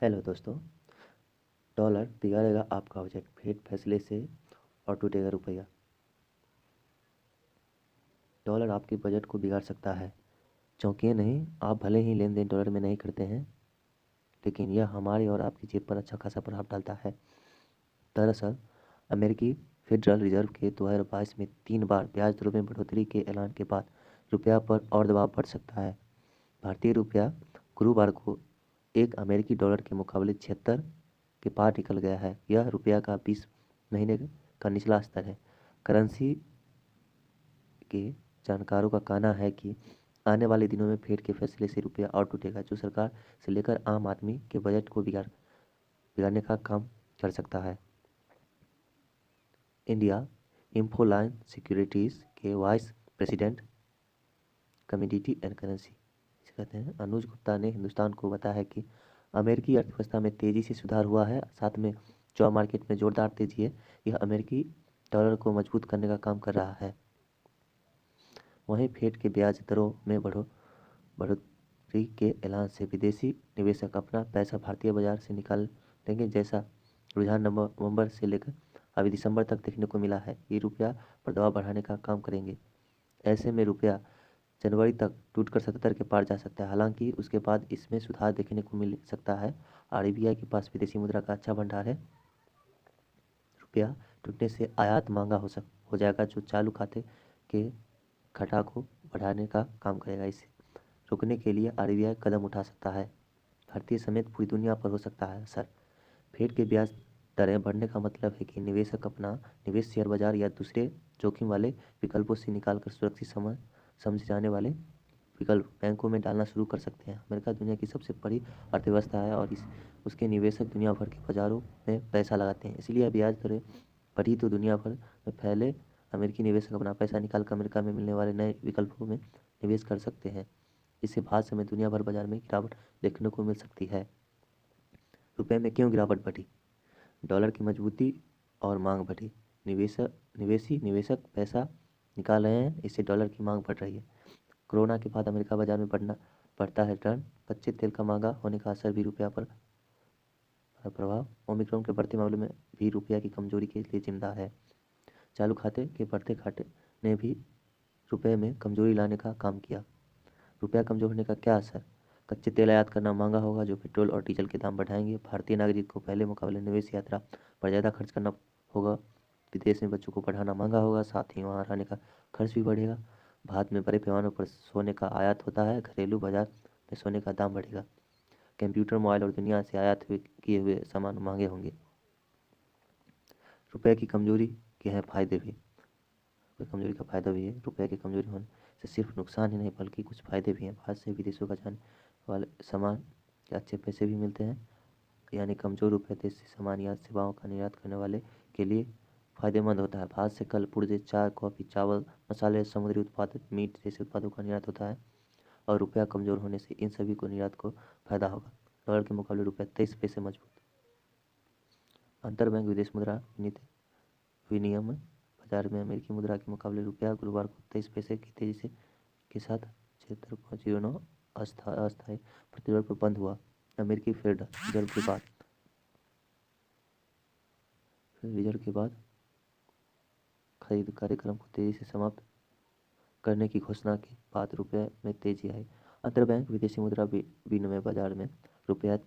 Hello दोस्तों। Dollar बिगाड़ेगा आपका budget, fade फैसले से और टूटेगा रुपया। डॉलर आपके बजट को बिगाड़ सकता है। चौंकिए नहीं, आप भले ही लेन देन डॉलर में नहीं करते हैं, लेकिन यह हमारी और आपकी जेब पर अच्छा खासा प्रभाव डालता है। दरअसल अमेरिकी फेडरल रिजर्व के 2022 में 3 बार ब्याज दरों में बढ़ोतरी के ऐलान के बाद रुपया पर और दबाव बढ़ सकता है। भारतीय रुपया गुरुवार को एक अमेरिकी डॉलर के मुकाबले 76 के पार निकल गया है। यह रुपया का 20 महीने का निचला स्तर है। करेंसी के जानकारों का कहना है कि आने वाले दिनों में फेड के फैसले से रुपया और टूटेगा, जो सरकार से लेकर आम आदमी के बजट को बिगाड़ने का काम कर सकता है। इंडिया इंफोलाइन सिक्योरिटीज़ के vice president commodity and currency कहते हैं अनुज गुप्ता ने हिंदुस्तान को बताया कि अमेरिकी अर्थव्यवस्था में तेजी से सुधार हुआ है, साथ में जॉब मार्केट में जोरदार तेजी है। यह अमेरिकी डॉलर को मजबूत करने का काम कर रहा है। वहीं फेड के ब्याज दरों में बढ़ोतरी के ऐलान से विदेशी निवेशक अपना पैसा भारतीय बाजार से निकाल लेंगे, जैसा रुझान नवंबर से लेकर अभी दिसंबर तक देखने को मिला है। ये रुपया पर दबाव बढ़ाने का काम करेंगे। ऐसे में रुपया जनवरी तक टूटकर 77 के पार जा सकता है। हालांकि उसके बाद इसमें सुधार देखने को मिल सकता है। आरबीआई के पास विदेशी मुद्रा का अच्छा भंडार है। रुपया टूटने से आयात महंगा हो जाएगा, जो चालू खाते के घटा को बढ़ाने का काम करेगा। इसे रोकने के लिए आरबीआई कदम उठा सकता है। भारतीय समेत पूरी दुनिया पर हो सकता है असर। फेड के ब्याज दरें बढ़ने का मतलब है कि निवेशक अपना निवेश शेयर बाजार या दूसरे जोखिम वाले विकल्पों से निकालकर सुरक्षित समझे जाने वाले विकल्प बैंकों में डालना शुरू कर सकते हैं। अमेरिका दुनिया की सबसे बड़ी अर्थव्यवस्था है और उसके निवेशक दुनिया भर के बाजारों में पैसा लगाते हैं। इसलिए ब्याज दरें बढ़ी तो दुनिया भर में फैले अमेरिकी निवेशक अपना पैसा निकालकर अमेरिका में मिलने वाले नए विकल्पों में निवेश कर सकते हैं। इससे बाद समय दुनिया भर बाजार में गिरावट देखने को मिल सकती है। रुपये में क्यों गिरावट बढ़ी? डॉलर की मजबूती और मांग बढ़ी। निवेशी निवेशक पैसा निकाल रहे हैं, इससे डॉलर की मांग बढ़ रही है। कोरोना के बाद अमेरिका बाजार में बढ़ता है टर्न। कच्चे तेल का महंगा होने का असर भी रुपया पर प्रभाव। ओमिक्रॉन के बढ़ते मामले में भी रुपया की कमजोरी के लिए जिम्मेदार है। चालू खाते के बढ़ते घाटे ने भी रुपये में कमजोरी लाने का काम किया। रुपया कमजोर होने का क्या असर? कच्चे तेल आयात करना महंगा होगा, जो पेट्रोल और डीजल के दाम बढ़ाएंगे। भारतीय नागरिक को पहले मुकाबले निवेश यात्रा पर ज़्यादा खर्च करना होगा। विदेश में बच्चों को पढ़ाना महंगा होगा, साथ ही वहाँ रहने का खर्च भी बढ़ेगा। भारत में बड़े पैमाने पर सोने का आयात होता है, घरेलू बाजार में सोने का दाम बढ़ेगा। कंप्यूटर, मोबाइल और दुनिया से किए हुए सामान महंगे होंगे। रुपये की कमजोरी के हैं फायदे भी। कमजोरी का फायदा भी है। रुपये की कमजोरी होने से सिर्फ नुकसान ही नहीं बल्कि कुछ फायदे भी हैं। भारत से विदेशों का जाने वाले सामान के अच्छे पैसे भी मिलते हैं। यानी कमजोर रुपये देश से सामान या सेवाओं का निर्यात करने वाले के लिए फायदेमंद होता है। भारत से कल पुर्जे, चाय, कॉफी, चावल, मसाले, समुद्री उत्पाद, मीट जैसे उत्पादों का निर्यात होता है। और रुपया कमजोर होने से इन सभी को निर्यात को फायदा होगा। डॉलर के मुकाबले रुपया 23 पैसे मजबूत। अंतरबैंक विदेश मुद्रा विनिमय बाजार में अमेरिकी मुद्रा के मुकाबले रुपया गुरुवार को 23 पैसे की तेजी के साथ 76.09 अस्थायी प्रतिरोध पर बंद हुआ। अमेरिकी फेडरल रिजर्व के बाद खरीद कार्यक्रम को तेजी से समाप्त करने की घोषणा के बाद रुपये में तेजी आई। अंतरबैंक विदेशी मुद्रा विनिमय बाजार में रुपया